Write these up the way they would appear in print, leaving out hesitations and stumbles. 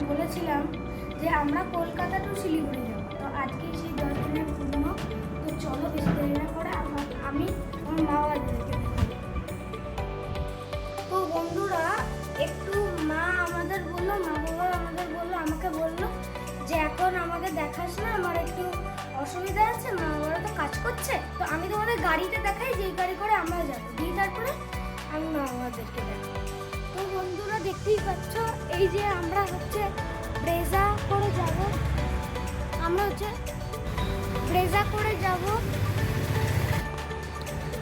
বলেছিলাম যে আমরা কলকাতা টু শিলিগুড়ি যাব। তো আজকে সেই 10 দিনের পূর্ণ। তো চলো বেশি দেরি না করে আমি আমার মা বাবাদেরকে দেখাবো। তো বন্ধুরা একটু মা আমাদের বললো, মা বাবা আমাদের বললো, আমাকে বললো যে এখন আমাকে দেখাস না, আমার একটু অসুবিধা আছে, মা বাবারা তো কাজ করছে, তো আমি তোমাদের গাড়িতে দেখাই যেই গাড়ি করে আমরা যাবো, দিয়ে তারপরে আমি মা বাবাদেরকে দেখাবো। তো বন্ধুরা দেখতেই পাচ্ছ এই যে আমরা হচ্ছে ব্রেজা করে যাব, আমরা হচ্ছে ব্রেজা করে যাব।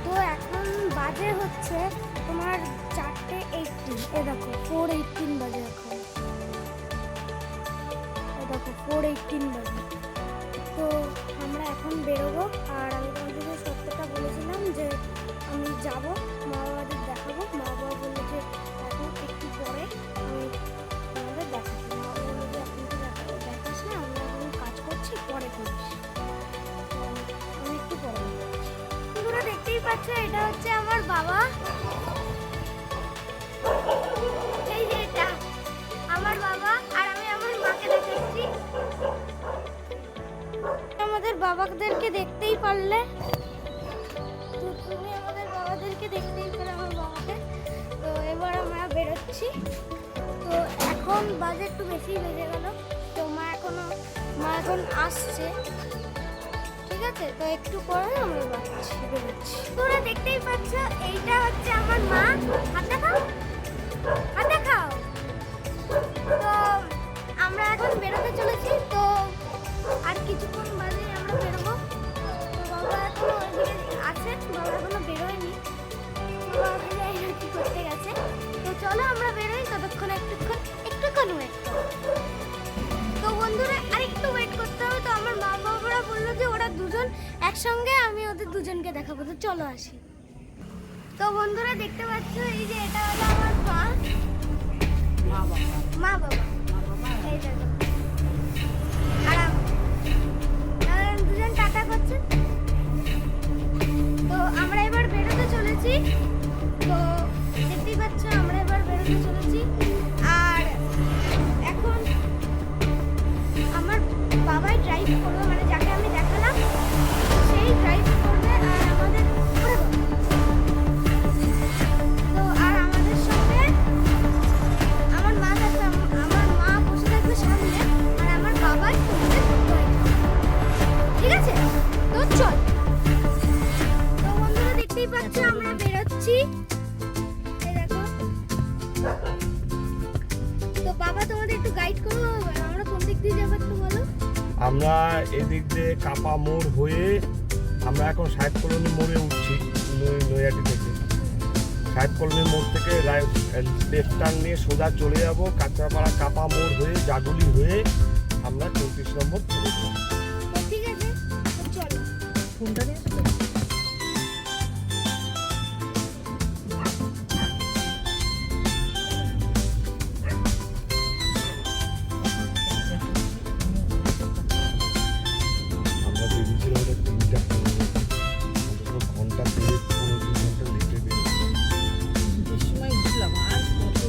তো এখন বাজে হচ্ছে তোমার 4:18, এ দেখো 4:18 বাজে এখন, এ দেখো 4:18 বাজে। তো আমরা এখন বেরোবো, আর আমি তোমাদেরকে সত্যটা বলেছিলাম যে আমি যাব মা বাবাদের দেখাবো। মা বাবা বললো যে এখন একটু পরে আমি তোমাদের দেখাবো। মা বাবা বললো যে এখন তো দেখাস না, আমরা এখন কাজ করছি, পরে করিস। আমি একটু পরে তোমরা দেখতেই পাচ্ছ এটা হচ্ছে আমার বাবা, এই যে এটা আমার বাবা, আর আমি আমার মাকে দেখাচ্ছি। আমাদের বাবাদেরকে দেখতেই পারলে, তো তুমি আমাদের বাবাদেরকে দেখতেই পেলে, আমার বাবাকে। তো এবার আমরা বেরোচ্ছি। তো এখন বাজে একটু বেশি বেজে গেল, তো মা এখন আসছে, ঠিক আছে? তো একটু পরে আমরা বেরোচ্ছি। তোমরা দেখতেই পাচ্ছ এইটা হচ্ছে আমার মা, হাত দেখাও, হাত দেখাও। তো আমরা এখন বেরোতে চলেছি, তো আর কিছুক্ষণ বাদে আমরা বেরোবো। তো বাবা এখনো ওইদিকে আছে, বাবা এখনো বেরোয়নি, বাবা জানি না কি করতে গেছে। তো চলো আমরা বেরোই, ততক্ষণ একটুক্ষণ ওয়েট করো। তো বন্ধুরা আর একটু ওয়েট করতে হবে। তো আমার মা বাবারা বললো যে ওরা দুজন একসঙ্গে, আমি ওদের দুজনকে দেখাবো। তো চলো আসি। তো বন্ধুরা দেখতে পাচ্ছ এই যে এটা হলো আমার মা বাবা, এই দেখো, আর দুজন টাটা করছেন। তো আমরা এবার বেরোতে চলেছি। তো দেখতেই পাচ্ছ আমরা এবার বেরোতে চলেছি, আর এখন আমার বাবাই ড্রাইভ করবে, মানে যাকে আমি দেখালাম সেই ড্রাইভ করবে, আর আমাদের তো আর আমাদের সঙ্গে আমার মা থাকবে, আমার মা বসে থাকবে সামনে, আর আমার বাবাই ঠিক আছে? তো চল। তো বন্ধুরা দেখতেই পাচ্ছ আমরা বেরোচ্ছি, এই দেখো। তো বাবা তোমাদের একটু গাইড করো, আমরা কোন দিক দিয়ে যাবো একটু বলো। আমরা এদিক দিয়ে কাপা মোড় হয়ে আমরা এখন সাহেব কলোনি মোড়ে উঠছি, নৈহাটি থেকে। সাহেব কলোনি মোড় থেকে লেফট টার্ন নিয়ে সোজা চলে যাবো কাঁচরাপাড়া কাপা মোড় হয়ে জাগুলি হয়ে আমরা 34 নম্বর চলে যাবো। তো ঠিক আছে, তো চলো। ফোনটা নিয়ে আসো। আমরা বেরিয়েছিলাম ওটা 3টা ঘন্টা পেয়ে 15 ঘন্টা লেটে বেরিয়েছিলাম। সময় উঠলাম আর কত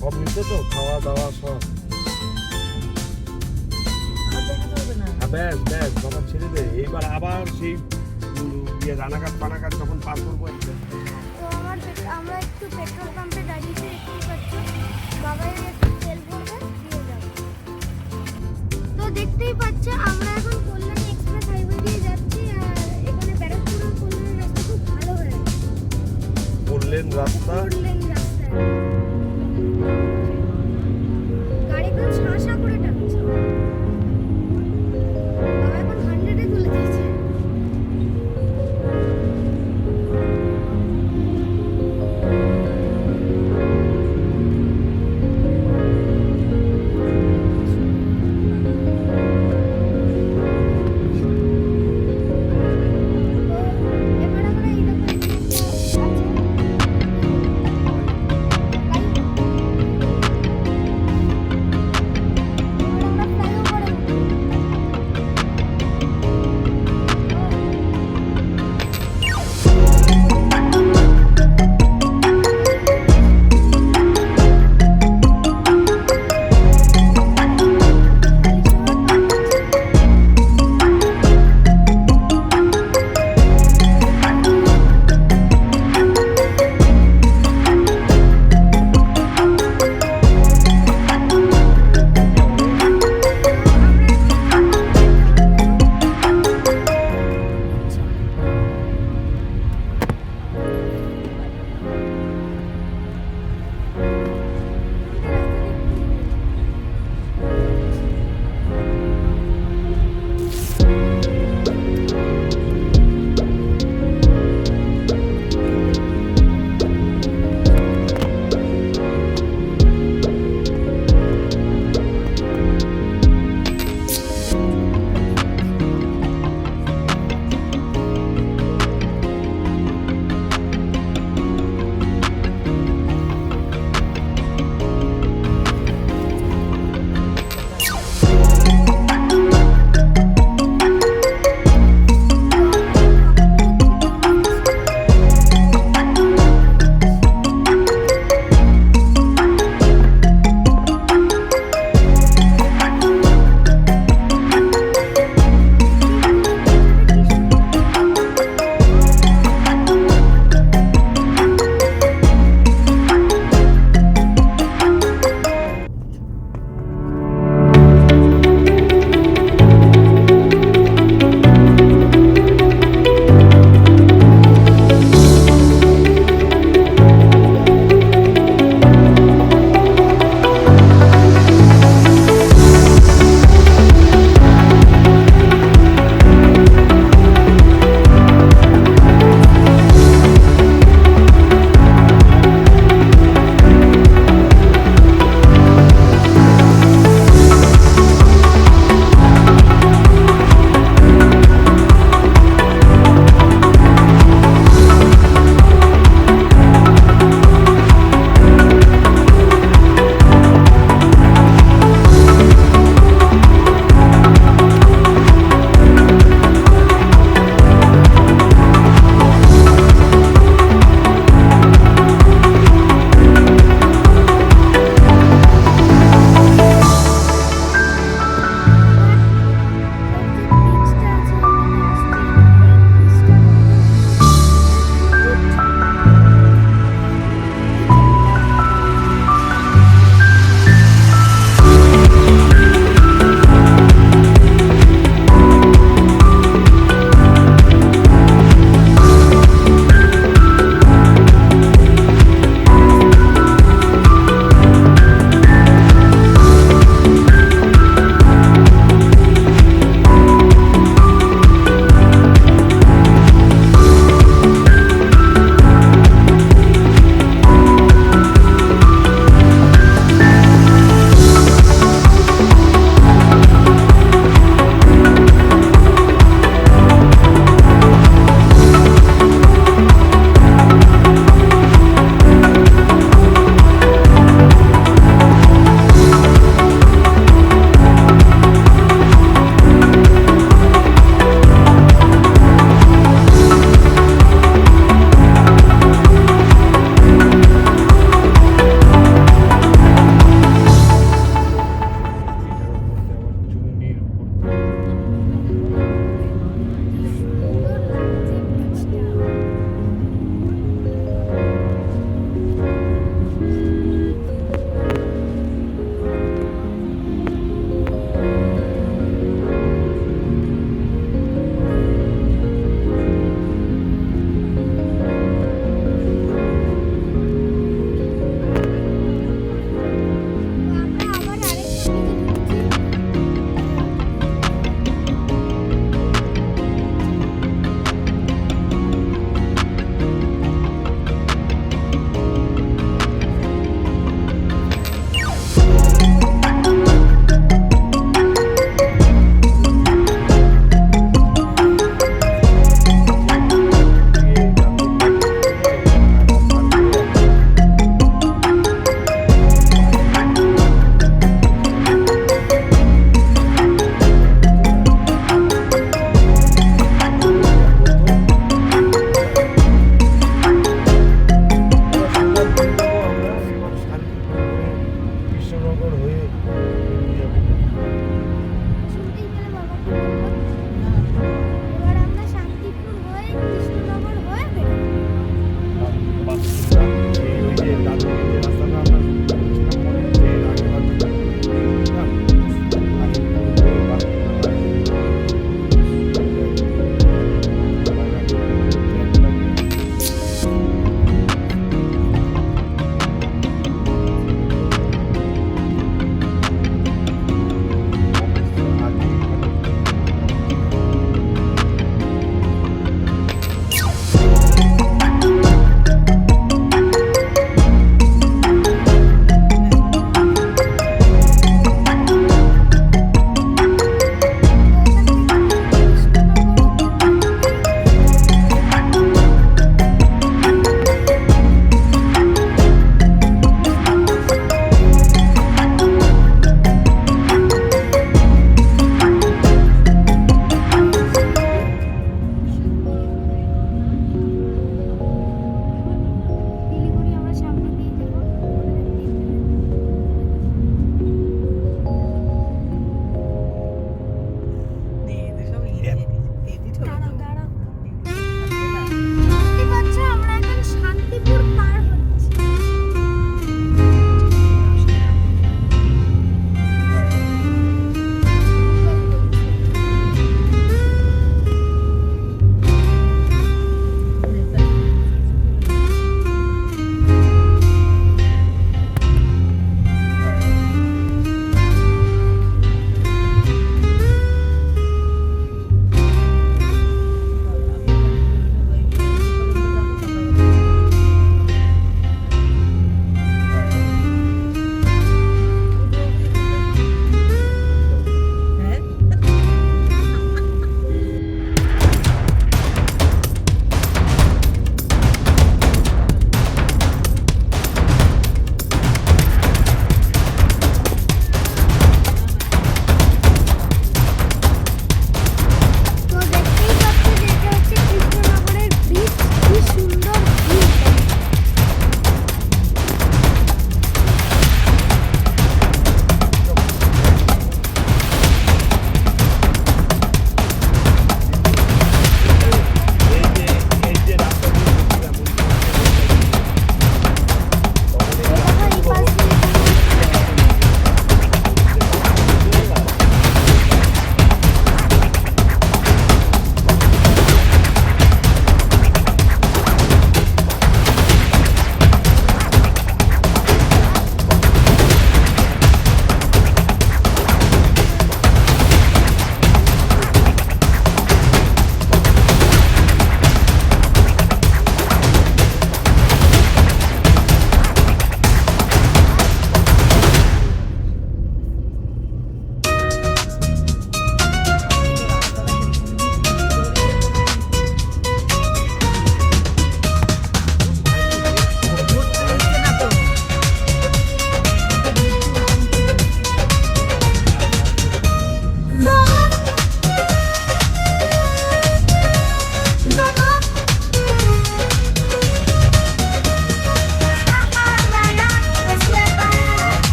সব নিতে তো, খাওয়া দাওয়া সব। আর দেখাতে হবে না। ব্যাস বাবা ছেড়ে দে। এইবার আবার সেই রানাঘাট ফানাঘাট যখন পার করবো তো আমরা একটু পেট্রোল পাম্পে দাঁড়িয়েছি, দেখতেই পাচ্ছ। বাবাই একটু তেল ভরবে, দিয়ে যাবো। তো দেখতেই পাচ্ছ আমরা এখন কল্যাণী এক্সপ্রেস হাইওয়ে দিয়ে যাচ্ছি, আর এখানে ব্যারাকপুরের কল্যাণী রাস্তা খুব ভালো হয়ে গেছে, বললেন রাস্তা। 4 লেন রাস্তা, গাড়ি খুব শাঁসা করে টানছে। বাবা এখন 100-এ তুলে দিয়েছে। এবার আমরা এই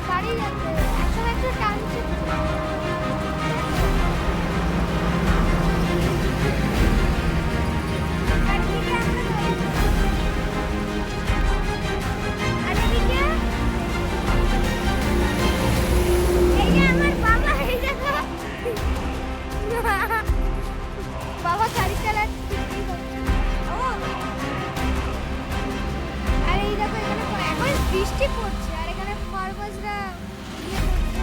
গাড়ি যাচ্ছে এখন একটু টানছে আর এদিকে আমরা আর এদিকে এই যে আমার বাবা এই দেখো বাবা গাড়ি চালাচ্ছে ও আর এই দেখো এখানে এখন বৃষ্টি পড়ছে আর এখানে খরগোশরা ইয়ে করছে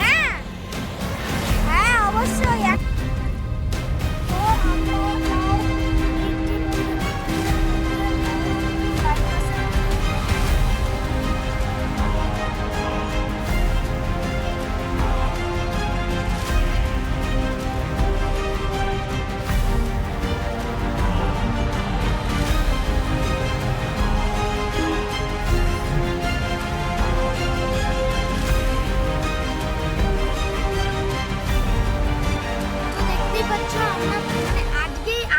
হ্যাঁ হ্যাঁ অবশ্যই তো আমরা দেখতেই পাচ্ছ আমরা মানে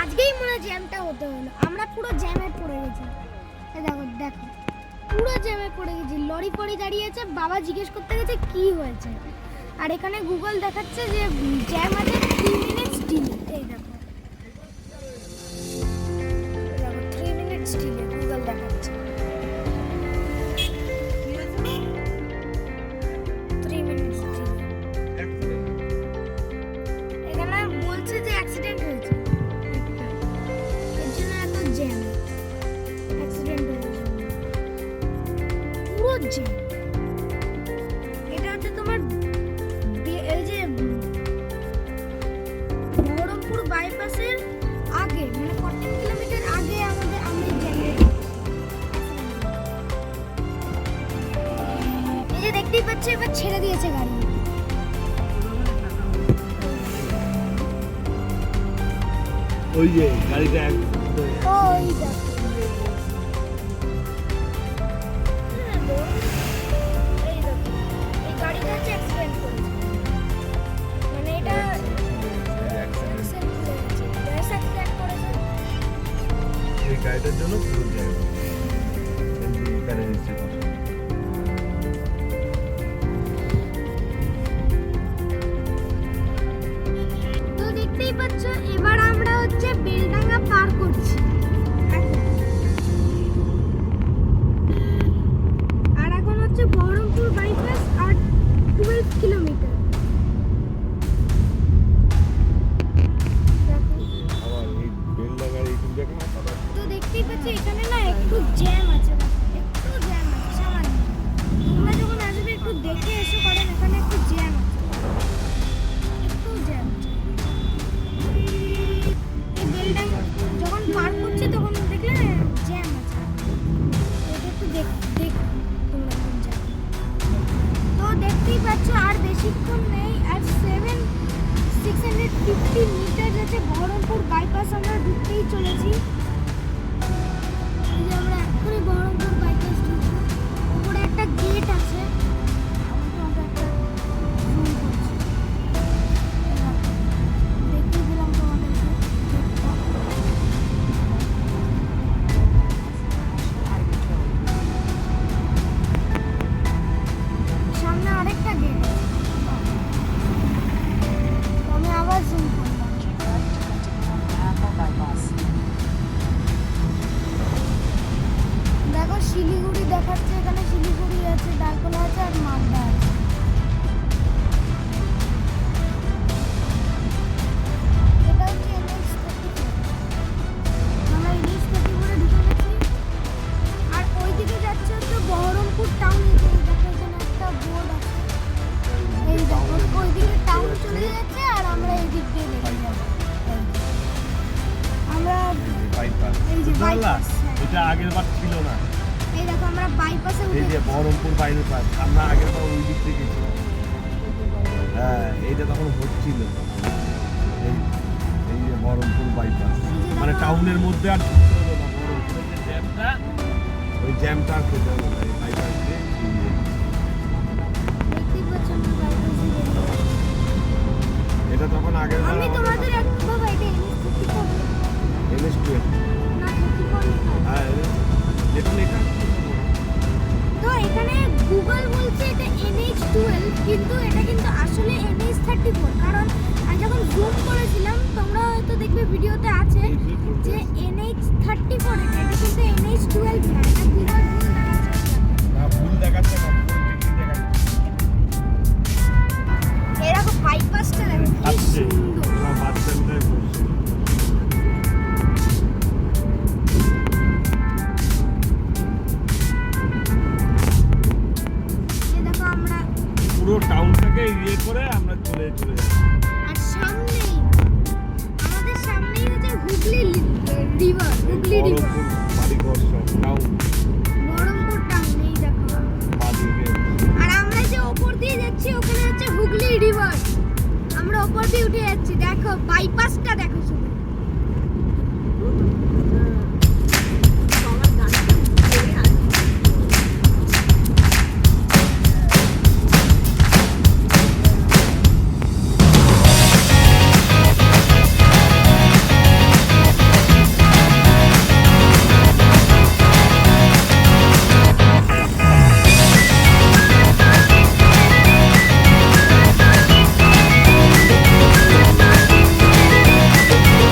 আজকেই মনে হয় জ্যামটা হতে হলো আমরা পুরো জ্যামে পড়ে গেছি এই দেখো দেখো পুরো জ্যামে পড়ে গেছি লরি ফরি দাঁড়িয়ে আছে বাবা জিজ্ঞেস করতে গেছে কি হয়েছে আর এখানে গুগল দেখাচ্ছে যে জ্যাম আছে 3 মিনিটস ডিলে এই দেখো 3 মিনিটস ডিলে গুগল দেখাচ্ছে 3 মিনিটস ডিলে এখানে বলছে যে অ্যাক্সিডেন্ট হয়েছে এর জন্য এত জ্যাম অ্যাক্সিডেন্ট হয়েছে পুরো জ্যাম এটা হচ্ছে তোমার এই যে বহরমপুর বাইপাসের আগে মানে 14 কিলোমিটার আগে আমরা জ্যামে এই যে দেখতেই পাচ্ছ এবার ছেড়ে দিয়েছে গাড়ি ওই যে গাড়িটা ওই দেখো এই দেখো এই গাড়িটা হচ্ছে অ্যাক্সিডেন্ট করেছে মানে এটা অ্যাক্সিডেন্ট করেছে এই গাড়িটার জন্য পুরো জ্যাম এখানে নিচে তো দেখতেই পাচ্ছ এবার আমরা হচ্ছে বেলডাঙ্গা পার করছি আর এখন হচ্ছে বহরমপুর বাইপাস আর 12 কিলোমিটার আবার এই বেলডাঙ্গার এই জায়গা তো দেখতেই পাচ্ছ এখানে না একটু জ্যাম আছে একটু জ্যাম আছে সামান্য তোমরা যখন আসবে একটু দেখে এসো কারণ এখানে একটু জ্যাম আছে একটু জ্যাম আছে এই বেলডাঙ্গা যখন পার করছে তখন দেখলে জ্যাম আছে এটা একটু দেখ তোমরা কোন জায়গায় তো দেখতেই পাচ্ছ আর বেশিক্ষণ নেই আর 650 মিটার আছে বহরমপুর বাইপাস আমরা ঢুকতেই চলেছি এই যে আমরা এখনই বহরমপুর বাইপাস ঢুকবো উপরে একটা গেট আছে আমি তোমাকে একটা zoom করছি। দেখিয়ে দিলাম তোমাদেরকে গেটটা। সামনে আরেকটা গেট আমি আবার জুম করলাম দেখো শিলিগুড়ি দেখাচ্ছে এখানে শিলিগুড়ি আছে ডালকোলা আছে আর মালদা আছে এটা হচ্ছে আমরা NH-34 ঢুকে গেছি আর ওইদিকে যাচ্ছে হচ্ছে বহরমপুর টাউন দেখো এখানে একটা বোর্ড আছে এই দেখো ওইদিকে টাউন চলে যাচ্ছে আর আমরা এই দিক দিয়ে বেরিয়ে যাবো আমরা বাইপাস এই যে বাইপাস এটা আগের বার ছিল না এই দেখো আমরা বাইপাসে এই উঠে যে বহরমপুর বাইপাস আমরা আগের বার ওই দিক থেকে গেছিলাম হ্যাঁ এইটা তখন হচ্ছিল এই যে বহরমপুর বাইপাস মানে টাউনের মধ্যে আর ঢুকতে হলো না বহরমপুরের যে জ্যামটা ওই জ্যামটা আর খেতে হলো না এই বাইপাস দিয়ে দেখতেই পাচ্ছ আমরা বাইপাসে বেরিয়ে এটা তখন আগের বার আমি তোমাদের একটু বাবা এটা NH-12 না 34 হ্যাঁ যেটা লেখা তো এখানে গুগল বলছে হচ্ছে এটা NH12, কিন্তু এটা কিন্তু আসলে NH34, কারণ আমি যখন জুম করেছিলাম তোমরা হয়তো দেখবে ভিডিওতে আছে যে NH34, এটা কিন্তু NH12 না, এটা বিরাট ভুল দেখাচ্ছে। না, ভুল দেখাচ্ছে না, ভুল ঠিকই দেখাচ্ছে। এরকম বাইপাসটা দেখো কি আসছে, সুন্দর। ওরা বাস স্ট্যান্ডে বসছে। এই দেখো আমরা, পুরো টাউনটাকে ইয়ে করে আমরা চলে যাচ্ছি। আর সামনেই আমাদের সামনেই হচ্ছে হুগলি রিভার, হুগলি রিভার, বহরমপুর, বাড়িঘর সব টাউন, বহরমপুর টাউন। এই দেখো, বাদিকে। আর আমরা যে ওপর দিয়ে যাচ্ছি ওখানে হচ্ছে হুগলি রিভার, আমরা ওপর দিয়ে উঠে যাচ্ছি। দেখো বাইপাসটা দেখো শুধু। আমার গাড়ি ছেড়ে আসবে। এই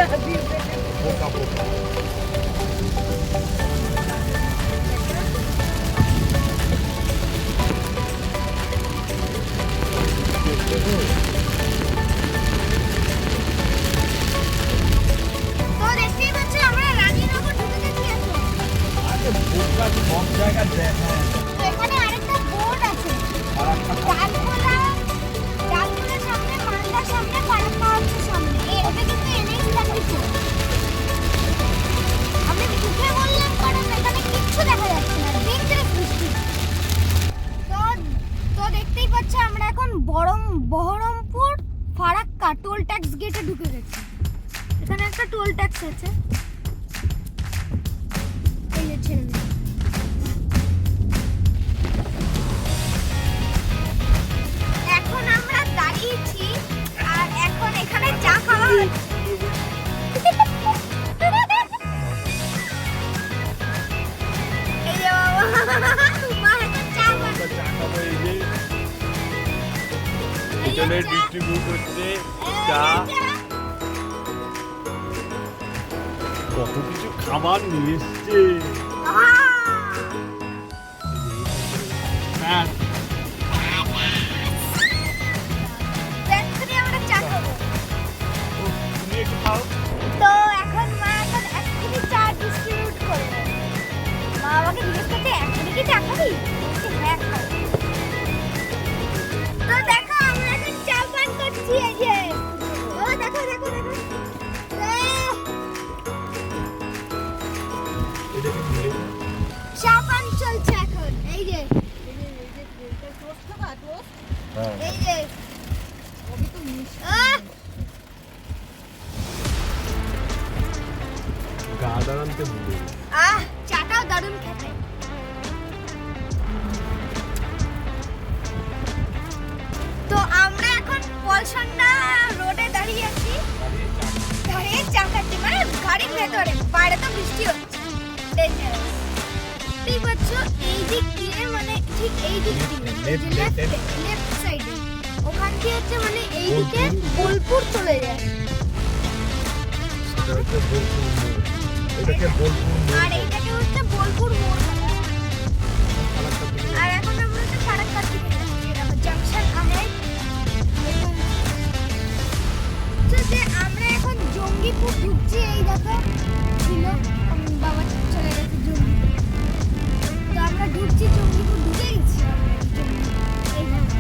পোকা পোকা তো দেখতেই পাচ্ছ আমরা রানীনগর ঢুকে গেছি এখন। আরে পোকা সব জায়গায় দেখা তো এখানে আরেকটা বোর্ড আছে। আর একটা ডালখোলার সামনে, মালদার সামনে, ফারাক্কা হচ্ছে সামনে। এটা কিন্তু এনেই দেখাচ্ছে। আমি ঢুকে বললাম কারণ এখানে কিচ্ছু দেখা যাচ্ছে না, ডেঞ্জারাস বৃষ্টি। তো দেখতেই পাচ্ছ আমরা এখন বহরমপুর ফারাক্কা টোল ট্যাক্স গেটে ঢুকে গেছি। এখানে একটা টোল ট্যাক্স আছে, এই যে ছেড়ে দিন। এখন আমরা দাঁড়িয়েছি আর এখন এখানে চা খাওয়া হচ্ছে। এই যে বাবা, মা এখন চা বানাচ্ছে। চা খাবো এই যে হোটেলে ডিস্ট্রিবিউট হচ্ছে চা কত কিছু খাবার নিয়ে এসছে হ্যাঁ এক্ষুনি আমরা চা খাবো। তুমি একটু খাও তো এখন মা এক্ষুনি চা ডিস্ট্রিবিউট করবে। মা আমাকে জিজ্ঞেস করছে এক্ষুনি কি চা খাবি? বলছি, হ্যাঁ খাবো। তো দেখো আমরা এখন চা পান করছি, এই যে ও দেখো দেখো দেখো এটা কি নিয়ে চা পান চলছে এখন, এই যে হ্যাঁ এই যে গা দাঁড়ানতে ভুলে চাটাও দারুণ খেতে। তো আমরা এখন পলসন্ডা রোডে দাঁড়িয়ে আছি, দাঁড়িয়ে চা খাচ্ছি, মানে গাড়ির ভেতরে। বাইরে তো বৃষ্টি হচ্ছে, ডেঞ্জারাস। ঠিক পাচ্ছো এই দিক দিয়ে, মানে ঠিক এই দিক দিয়ে লেফট সাইডে, ওখান দিয়ে হচ্ছে মানে এই দিকে বোলপুর চলে যায়। এটা হচ্ছে বোলপুর মোড়। এটাকে বোলপুর মোড় আর এইটাকে হচ্ছে বোলপুর মোড় বলা হয়। ফারাক্কা থেকে আর এখন আমরা হচ্ছে ফারাক্কার দিকে যাচ্ছি, দেখো জাংশন আহেড। তো যে আমরা এখন জঙ্গিপুর ঢুকছি, এই দেখো ছিল বাবা চলে গেছে জঙ্গিপুর। তো আমরা ঢুকছি জঙ্গিপুর, ঢুকে গেছি আমরা এই দেখো।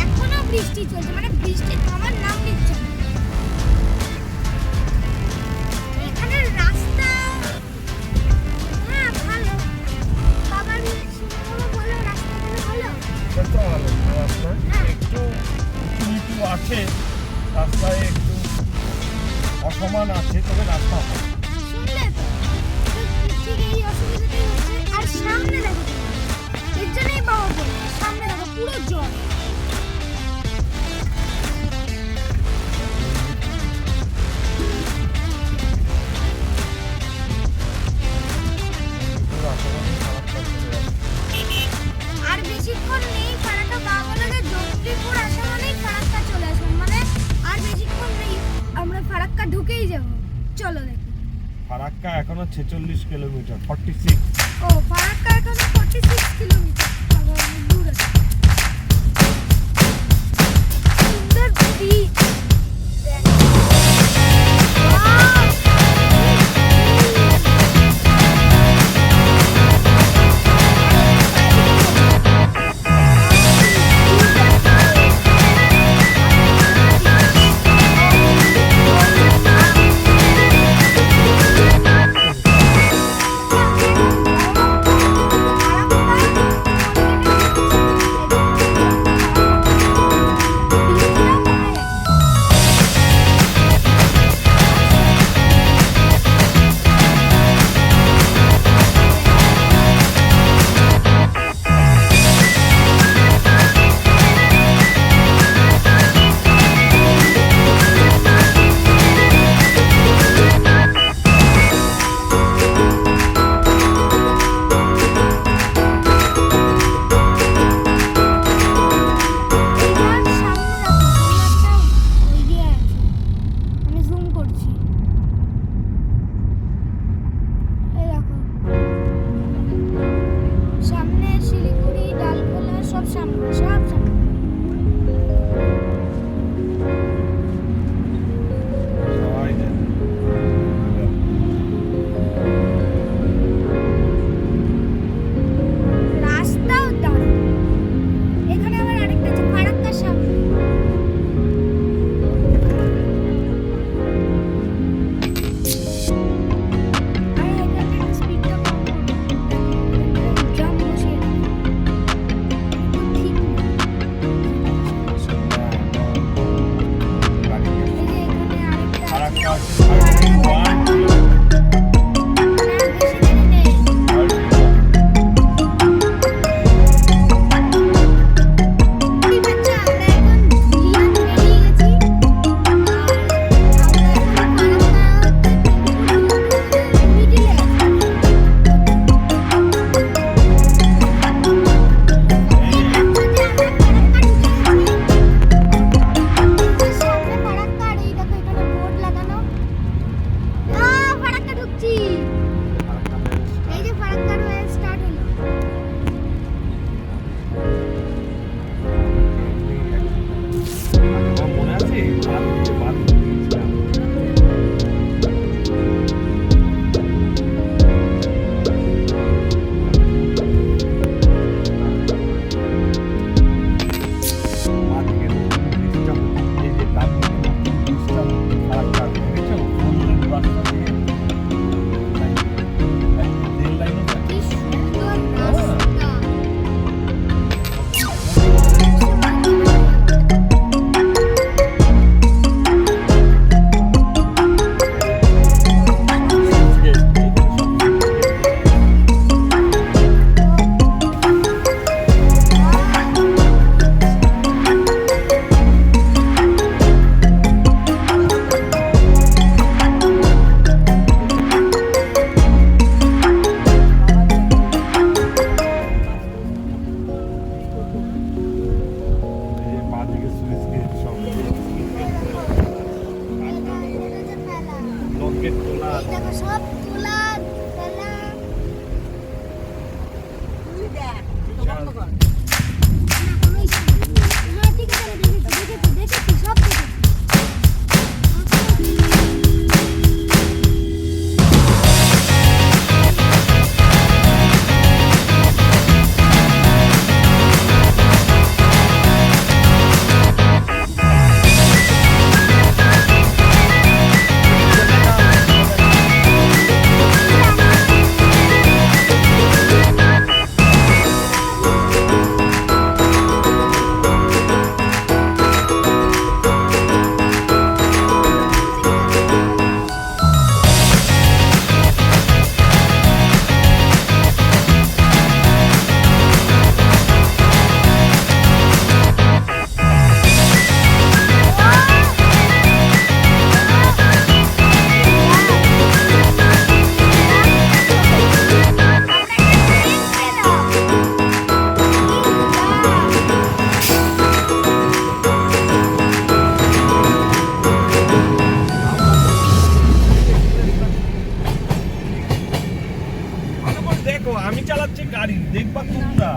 এখনো বৃষ্টি চলছে, মানে বৃষ্টি থামার নাম নিচ্ছে না। এখানে রাস্তা হ্যাঁ ভালো। বাবার শুনলো বলো রাস্তাগুলো ভালো। কত ভালো রাস্তা একটু উঁচু নিচু আছে রাস্তায় একটু অসমান আছে তবে রাস্তা ভালো শুনলে তো ঠিক এই অসুবিধাটাই হচ্ছে। আর সামনে দেখো, এর জন্যই বাবা বললো সামনে দেখো পুরো জল। পুরো অসমানই ফারাক্কা চলে যাচ্ছে আর বেশিক্ষণ নেই ফারাক্কা। বাবা বলে যে জঙ্গিপুর আসা মানেই ফারাক্কা চলে আসুন, মানে আর বেশিক্ষণ নেই, আমরা ফারাক্কা ঢুকেই যাব। চলো দেখি। ফারাক্কা এখনো 46 কিলোমিটার 46 ও ফারাক্কা এখানে 46 কিলোমিটার, অনেক দূর আছে। সুন্দর বিচ। উইকেট তোলা এই দেখো সব তোলা খেলা। তুই দেখ এটা বন্ধ কর। হ্যাঁ ঠিক আছে আমি দেখেছি সব দেখেছি। ভালো করে দেখো, আমি চালাচ্ছি গাড়ি, দেখবা তোমরা।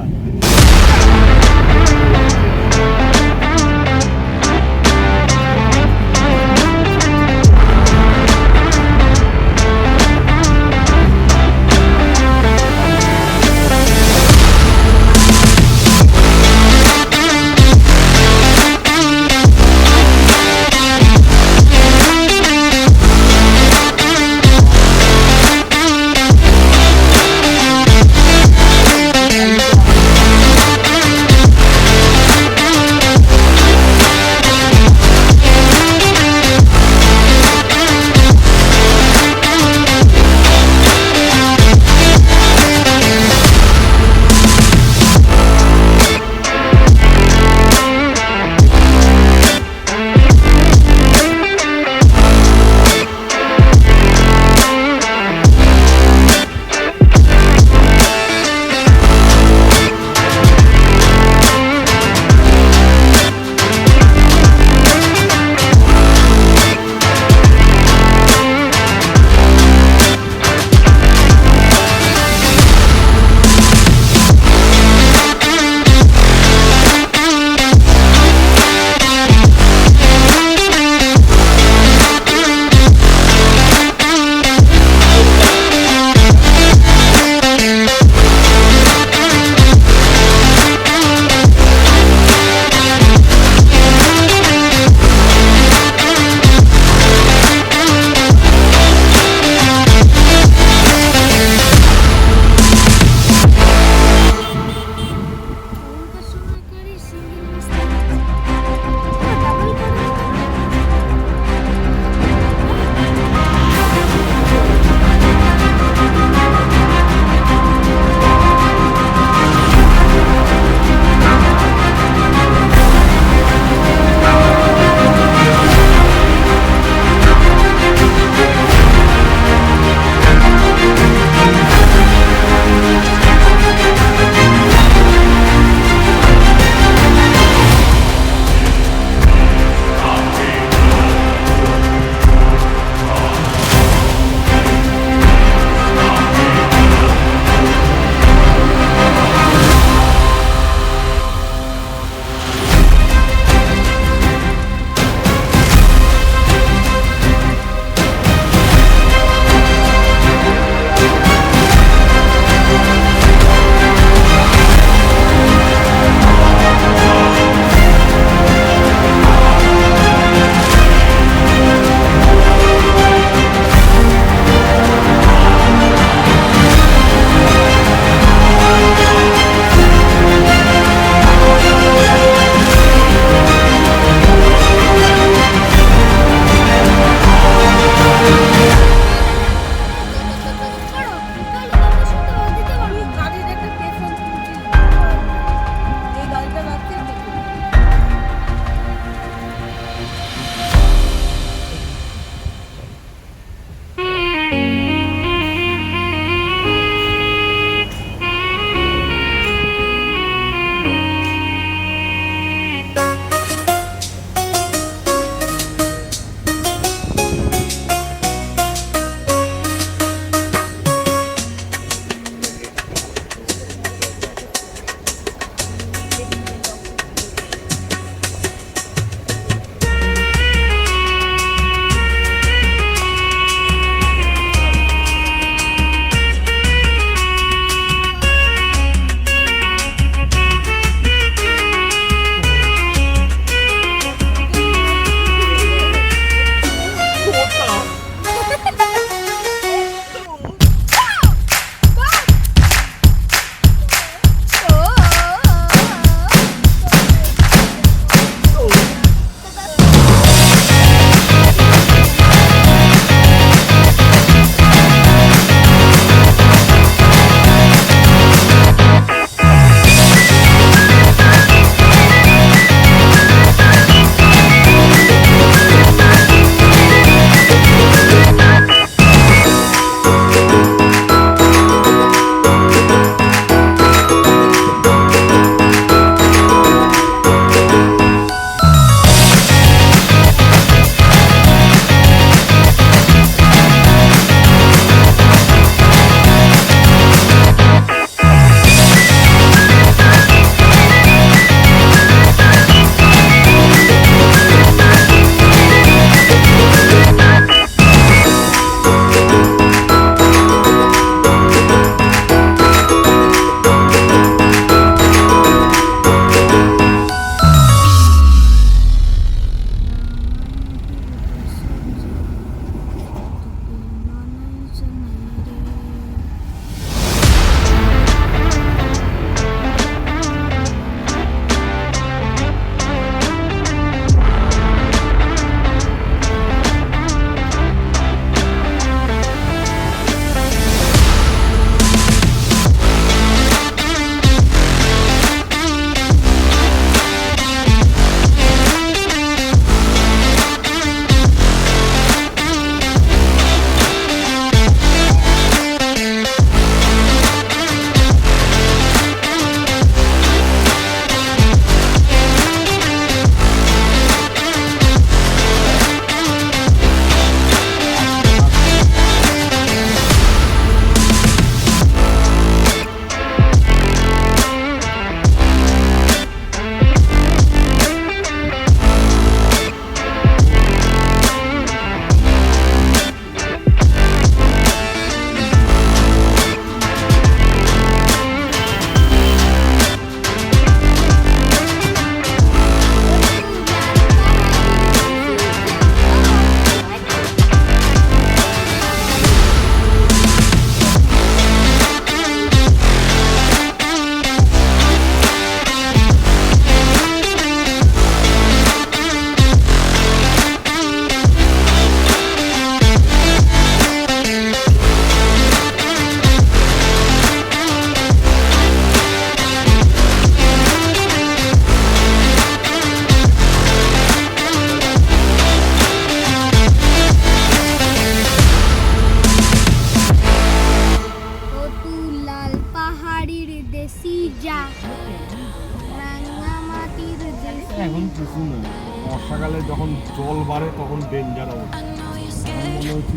কিছু না, বর্ষাকালে যখন জল বাড়ে তখন ডেঞ্জার অবস্থা। আমার মনে হচ্ছে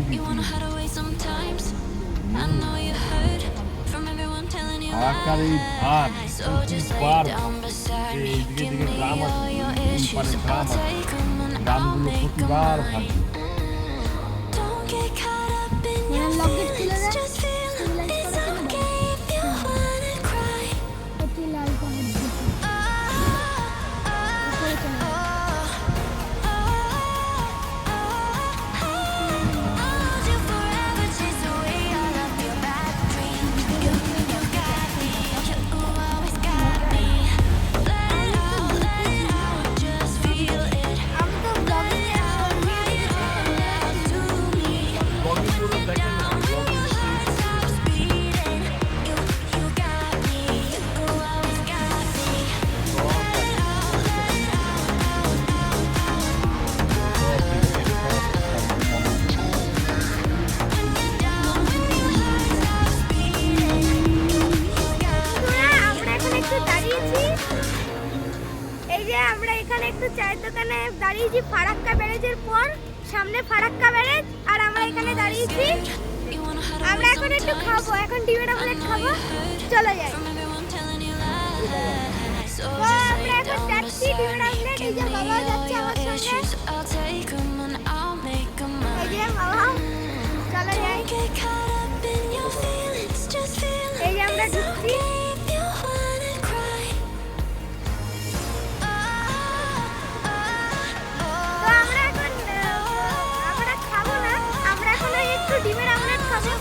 ফারাক্কার এই ধার প্রতিবার এইদিকে দিকে গ্রাম আছে, এই পারে গ্রাম আছে, গ্রামগুলো প্রতিবার ভাঙে। লকেট খুলে দেয় লাল পাহাড় আমরা এখানে একটু চায়ের দোকানে দাঁড়িয়েছি ফারাক্কা ব্যারেজের পর, সামনে ফারাক্কা ব্যারেজ, আর আমরা এখানে দাঁড়িয়েছি। আমরা এখন একটু খাবো, এখন ডিমের অমলেট খাবো, চলে যাই। তো আমরা এখন যাচ্ছি ডিমের অমলেট, এই যে বাবা যাচ্ছে আমার সঙ্গে, এই যে বাবা, চলে যাই। এই যে আমরা ঢুকছি। ডিমের অমলেট খাবো,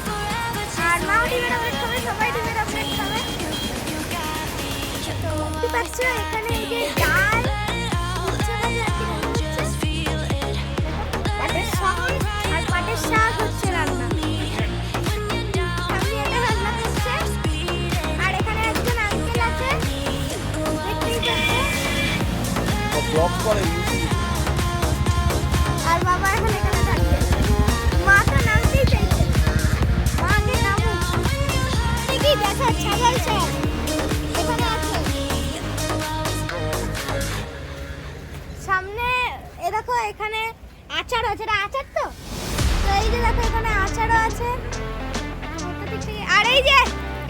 আর মাও ডিমের অমলেট খাবে, সবাই ডিমের অমলেট খাবে। তো দেখতে পাচ্ছ এখানে এই যে ডাল, পাটের সঙ্গে আর পাটের শাক হচ্ছে রান্না। আমি এটা রান্না করছে, আর এখানে একজন আঙ্কেল আছে, দেখতেই পাচ্ছ, আর বাবা এখন এখানে দাঁড়িয়ে আছে। মা তো নামতেই চাইছে, মা আগে নামুক। ঠিকই দেখা ছাগল সব এখানে আছে সামনে। এ দেখো এখানে আচার আছে, এটা আচার তো, তো এই যে দেখো এখানে আচারও আছে। আর এই যে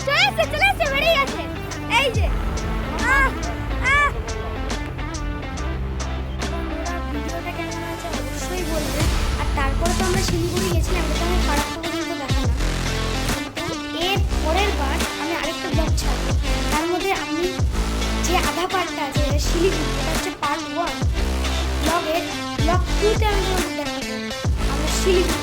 চলে এসছে বেরিয়ে গেছে, এই যে ভিডিওটা কেমন আছে অবশ্যই বলবে। আর তারপরে তো আমরা শিলিগুড়ি গেছিলাম, এটা আমি ফারাক্কা পর্যন্ত দেখালাম। এর পরের বার আমি আরেকটা ব্লগ ছাড়বো, তার মধ্যে আমি যে আধা পার্টটা আছে শিলিগুড়ি, এটা হচ্ছে পার্ট 1 ব্লগের। ব্লগ 2তে আমি দেখাবো আমরা শিলিগুড়ি।